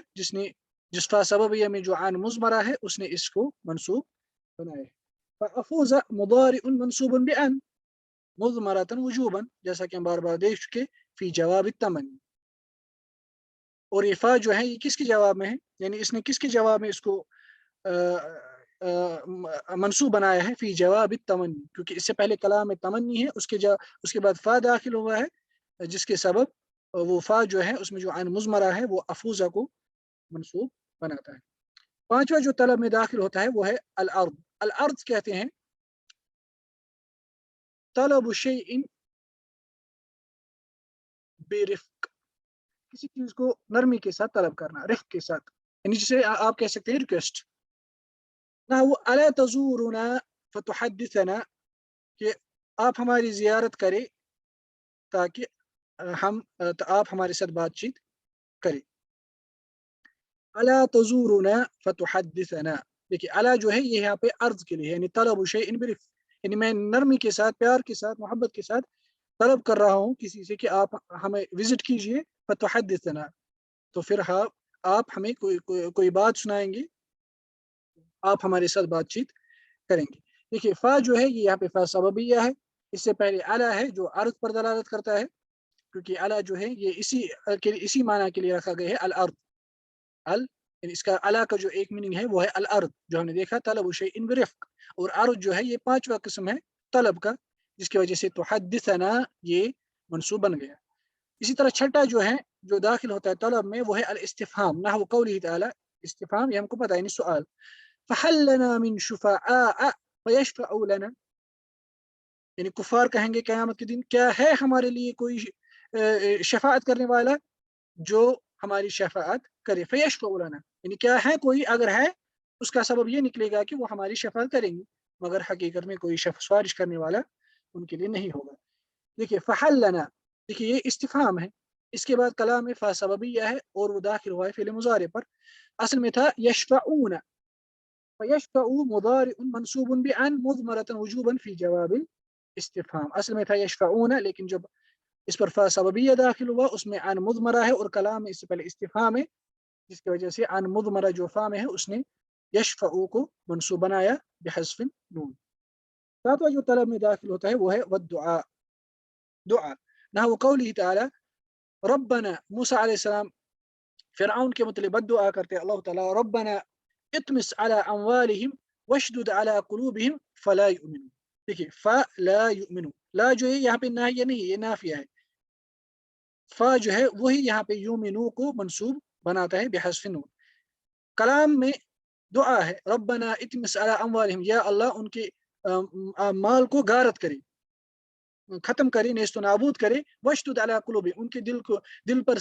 जिस फा सबबिया में जो आन मुजमरा है उसने इसको मंसूब बनाया है। फ़अफ़ूज़ मुदारिउन मंसूबुन बिअन मुज़मरतन वुजूबन, जैसा कि हम बार बार देख चुके, फी जवाब तमन्नी। और ये फा जो है ये किसके जवाब में है, यानी इसने किसके जवाब में इसको मंसूब बनाया है, फी जवाब तमन्नी, क्योंकि इससे पहले कलाम में तमन्नी है, उसके बाद फा दाखिल हुआ है जिसके सबब वो फा जो है उसमें जो आन मुजमरा है वो अफूजा को मंसूब बनाता है। पांचवा जो तलब में दाखिल होता है वो है अल अर्द। अल अर्द कहते हैं तलब शैइन बेरिफ्क, किसी चीज को नरमी के साथ तलब करना, रिफ्क के साथ, यानी जिसे आप कह सकते हैं रिक्वेस्ट। ना वो अला तजूरुना फतुहद्दिसना, कि आप हमारी जियारत करें ताकि आप हमारे साथ बातचीत करें। अला तजूरुना फतुहद्दिसना, देखिए अला जो है ये यहाँ पे अर्ज के लिए, यानी तलब शैइन बिरिफ्क, यानी मैं नरमी के साथ, प्यार के साथ, मोहब्बत के साथ तलब कर रहा हूँ किसी से कि आप हमें विजिट कीजिए, फतुहद्दिसना, तो फिर हाँ आप हमें कोई बात सुनाएंगे, आप हमारे साथ बातचीत करेंगे। देखिए फा जो है ये यहाँ पे फा सबबिया है, इससे पहले अला है जो अर्थ पर दलालत करता है, क्योंकि अला जो है ये इसी माना के लिए रखा गया है, अल अर्थ। अल यानी इसका अला का जो एक मीनिंग है वो है अल अर्थ, जो हमने देखा तलब शैइन बिरिफ्क, और अर्थ जो है ये पांचवा किस्म है तलब का, जिसकी वजह से तुहद्दिसना ये मंसूब बन गया। इसी तरह छठा जो है जो दाखिल होता है तलब में वो है अल इस्तिफहाम, नहव कौलिही तआला, इस्तिफहाम ये हमको पता है यानी सवाल, फहल लना मिन शुफाआ फयशफअू लना, यानी कुफार कहेंगे क़यामत के दिन क्या है हमारे लिए कोई शफाअत करने वाला जो हमारी शफाअत करे, फयशफअू लना, यानी क्या है कोई, अगर है उसका सबब ये निकलेगा कि वो हमारी शफाअत करेंगे, मगर हकीकत में कोई सिफारिश करने वाला उनके लिए नहीं होगा। देखिए फहल लना, देखिए ये इस्तिफाम है, इसके बाद कलाम में फा सबबिया है और वो दाखिल हुआ है फ़िल मुज़ारे पर। असल में था यशफ़ऊन, फयशफ़ऊ मुदारिउन मंसूबुन बिअन मुज़मरतन वुजूबन फी जवाबिल इस्तिफहाम। असल में था यशफ़ऊन, लेकिन जब इस पर फा सबबिया दाखिल हुआ उसमें अन मुज़मरा है और कलाम में इससे पहले इस्तिफहाम है, जिसकी वजह से अन मुज़मरा जो फा में है उसने यशफ़ऊ को मंसूब बनाया बिहज़्फ़िन नून। सातवां जो तलब में दाखिल होता है वो है वद्दुआ, दुआ, नहव कौलिही तआला रब्बना, मूसा अलैहिस्सलाम फिरऔन के मतलब बद्दुआ करते हैं, अल्लाह ताला रब्बना इत्मिस अला अमवालिहिम वशदुद अला कुलूबिहिम फला युमिनू। देखिए फला युमिनू, ला जो है यहाँ पे नाहिया नहीं, ये नाफिया है, फा जो है वही यहाँ पे युमिनू को मंसूब बनाता है बिहज़्फ़िन नून। कलाम में दुआ है रब्बना इत्मिस अला अमवालिहिम, या अल्लाह उनके माल को गारत करे, खत्म करे, नेस्तो नाबूद करे, वशदुद अला कुलूबी, उनके दिल पर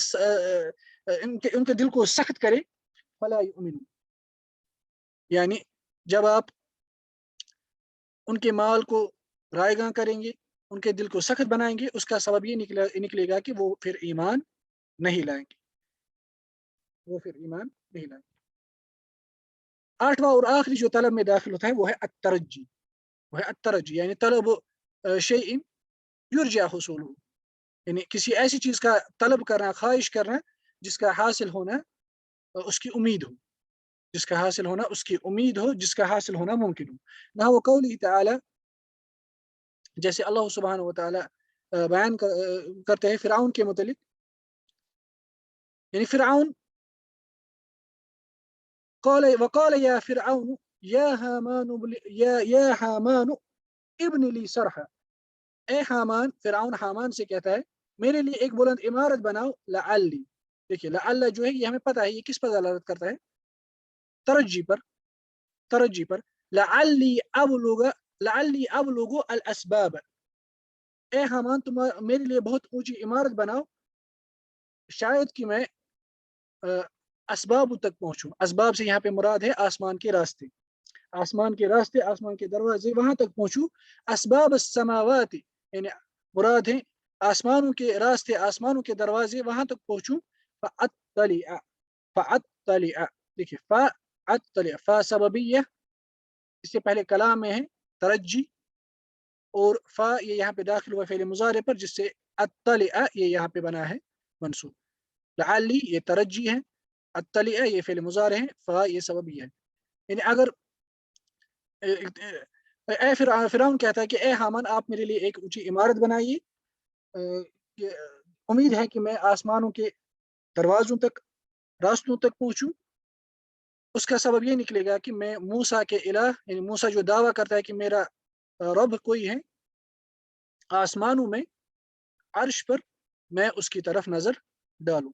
उनके दिल को सख्त करे, फला युमिनू, यानी जब आप उनके माल को रायगा करेंगे, उनके दिल को सख्त बनाएंगे, उसका सबब ये निकलेगा कि वो फिर ईमान नहीं लाएंगे, वो फिर ईमान नहीं लाएंगे। आठवां और आखिरी जो तलब में दाखिल होता है वो है अत्तरज्जी, वो है अत्तरज्जी, यानी तलब शैइन युरजा हुसूलुहु, यानी किसी ऐसी चीज का तलब करना, ख्वाहिश करना जिसका हासिल होना उसकी उम्मीद हो, जिसका हासिल होना उसकी उम्मीद हो, जिसका हासिल होना मुमकिन हो। ना वो कौली ताला, जैसे अल्लाह सुब्हानहु व तआला बयान करते हैं फिरऔन के मुतलिक, यानी फिरऔन क़ाल वक़ाल या फिरऔन या हामान या हामान इब्न ली सरहा, ए हामान, फिरऔन हामान से कहता है मेरे लिए एक बुलंद इमारत बनाओ, लअल्ली, देखिए लअल्ला जो है ये हमें पता है ये किस पर दलालत करता है, तरज्जी पर, तरज्जी पर, लअल्ली अबलुग लअल्ली अबलुगु अल असबाब, ए हामान तुम मेरे लिए बहुत ऊंची इमारत बनाओ, शायद कि मैं असबाब तक पहुंचूं। असबाब से यहाँ पे मुराद है आसमान के रास्ते, आसमान के रास्ते, आसमान के दरवाजे, वहां तक पहुंचूं। असबाब समावाती, यानी मुराद है आसमानों के रास्ते, आसमानों के दरवाजे, वहां तक पहुंचूं। فأطلع فأطلع देखिए فأطلع फा सबबिया, इससे पहले कलाम में है तरज्जी, और फा ये यहाँ पे दाखिल हुआ फ़ेल मुज़ारे पर, जिससे अत्तलिअ ये यहाँ पे बना है मंसूब। लअल्ली ये तरज्जी है, अत्तलिअ ये फ़ेल मुज़ारे है, फा ये सबबिया है। यानी अगर फिरौन कहता है कि ए हामान आप मेरे लिए एक ऊंची इमारत बनाइए, कि उम्मीद है कि मैं आसमानों के दरवाजों तक, रास्तों तक पहुंचूं। उसका सबब ये निकलेगा कि मैं मूसा के इलाह, यानी मूसा जो दावा करता है कि मेरा रब कोई है आसमानों में, अर्श पर, मैं उसकी तरफ नजर डालूं।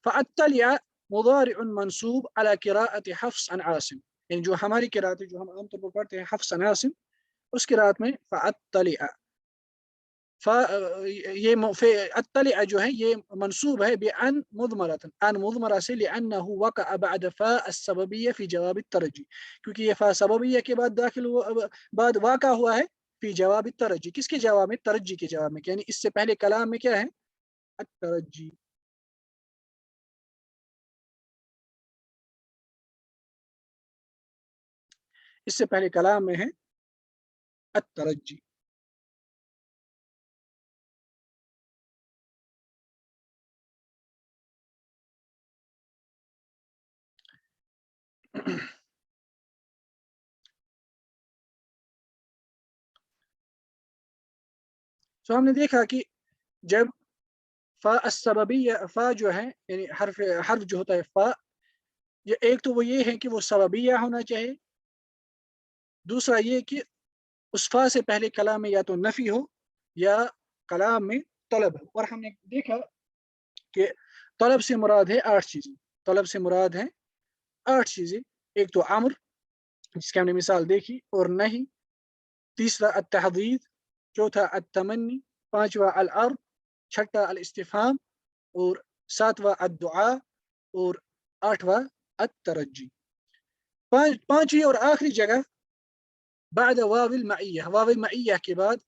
फ़अत्तलिअ मुदारिअ मंसूब अला क़िराअत हफ्स अन आसिम, यानी जो हमारी किरात है, जो हम आमतौर पर पढ़ते हैं हफ्स अन आसिम, उस किरात में फ़अत्तलिअ फ ये अत्तलिअ जो है ये मंसूब है बिअन मुज़मरतन, अन मुज़मरा से, लिअन्नहु वक़अ बअद फ़ा अस्सबबिय्या फ़ी जवाब अत-तरज्जी, क्योंकि ये फ़ा सबबिय्या के बाद दाखिल हुआ, बाद वाक़ा हुआ है फ़ी जवाब अत-तरज्जी, किसके जवाब में? तरज्जी के जवाब में, यानी इससे पहले कलाम में क्या है? अत-तरज्जी। इससे पहले कलाम में है अत-तरज्जी। तो हमने देखा कि जब फ़ा अस्सबबिय्या, फ़ा जो है यानी हर्फ हर्फ जो होता है फ़ा, ये एक तो वो ये है कि वो सबबिय्या होना चाहिए, दूसरा ये कि उस फ़ा से पहले कलाम में या तो नफ़ी हो या कलाम में तलब हो। और हमने देखा कि तलब से मुराद है 8 चीज़ें, तलब से मुराद है 8 चीज़ें। एक तो अम्र, जिसकी हमने मिसाल देखी, और नहीं, तीसरा अत-तहदीद, चौथा अत-तमन्नी, पाँचवा अल-अर्ज़, छठा अल-इस्तिफ़हाम, और सातवां अद-दुआ, और आठवां अत-तरज्जी। पाँचवीं और आखिरी जगह बाद वाविल मइय्या, वाविल मइय्या के बाद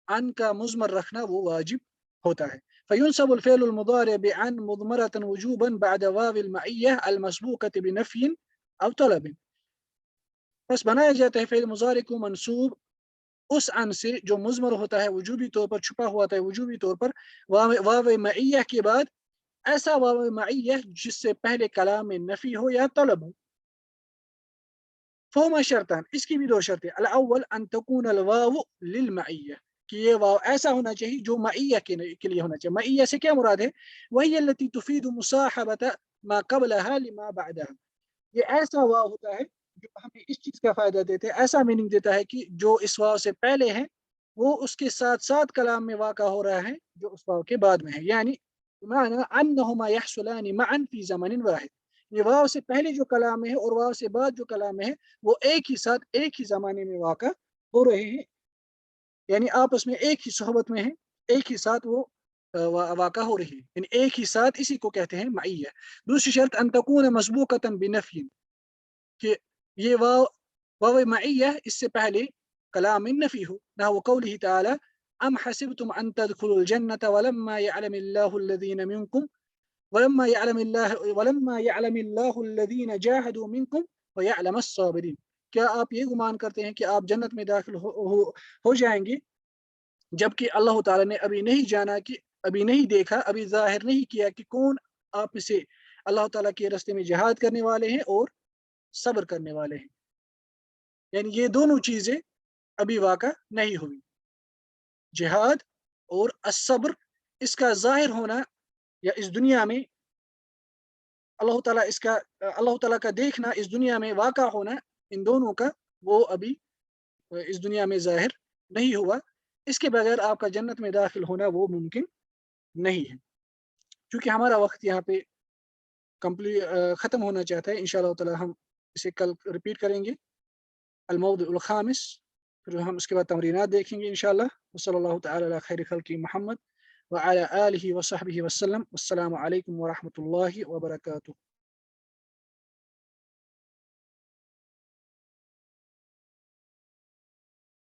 अन का मुज़मर रखना वो वाजिब होता है। फ़युनसबुल फ़िअलुल मुज़ारि बिअन मुज़मरतन वुजूबन बअद वाविल मइय्या अल मस्बूक़ति बिनफ़यिन अव तलबिन। बस बनाया जाता है फ़िअल मुज़ारि को मंसूब उस अन से जो मुज़मर होता है वजूबी तौर पर, छुपा हुआ होता है वजूबी तौर पर, वाव मइय्या के बाद, ऐसा वाव मइय्या जिससे पहले कलाम में नफ़ी हो या तलब हो। फ़हुमा शर्तान, इसकी भी 2 शर्तें, अल अव्वल अन तकून अल वाव लिल मइय्या, कि ये वाव ऐसा होना चाहिए जो मइय्या के लिए होना चाहिए। मइय्या से क्या मुराद है? वही अल्लती तुफीदु मुसाहबत मा क़ब्लहा लिमा बअदहा, ये ऐसा वाव होता है जो हमें इस चीज़ का फ़ायदा देते हैं, ऐसा मीनिंग देता है कि जो इस वाव से पहले है, वो उसके साथ-साथ कलाम में वाक़ा हो रहा है जो उस वाव के बाद में है। यानी बिमाना अन्नहुमा यहसुलानि मअन फ़ी ज़मानिन वाहिद, ये वाव से पहले जो कलाम में है और वाव से बाद जो कलाम में है, वो एक ही साथ, एक ही ज़माने में वाक़ा हो रहे हैं, यानी आपस में एक ही सोहबत में हैं, एक ही साथ वो वाक़ा हो रही है, यानी एक ही साथ, इसी को कहते हैं मइय्या। दूसरी शर्त अन तकून मस्बूक़तन बिनफ़यिन, कि ये वाव वाव मइय्या इससे पहले कलाम में नफ़ी हो, नहव क़ौलिही तआला अम हसिबतुम अन तदखुलुल जन्नता वलम्मा यअलमिल्लाहुल्लज़ीना मिनकुम वलम्मा यअलमिल्लाहुल्लज़ीना जाहदू मिनकुम व यअलमस साबिरीन। क्या आप ये गुमान करते हैं कि आप जन्नत में दाखिल हो जाएंगे, जबकि अल्लाह ताला ने अभी नहीं जाना, कि अभी नहीं देखा, अभी जाहिर नहीं किया कि कौन आप में से अल्लाह ताला के रास्ते में जिहाद करने वाले हैं और सब्र करने वाले हैं। यानी ये दोनों चीजें अभी वाक़ा नहीं हुई, जिहाद और अस्सब्र, इसका ज़ाहिर होना या इस दुनिया में अल्लाह ताला का देखना, इस दुनिया में वाक़ा होना, इन दोनों का वो अभी इस दुनिया में ज़ाहिर नहीं हुआ। इसके बगैर आपका जन्नत में दाखिल होना वो मुमकिन नहीं है। चूँकि हमारा वक़्त यहाँ पे ख़त्म होना चाहता है, इंशाअल्लाह ताला हम इसे कल रिपीट करेंगे, अल-मौज़िउल ख़ामिस, फिर हम उसके बाद तमरीनात देखेंगे इंशाअल्लाह। व सल्लल्लाहु तआला अला खैरि ख़ल्क़ि मुहम्मद व अला आलिहि व सहबिहि वसल्लम। अस्सलामु अलैकुम व रहमतुल्लाहि व बरकातुहू।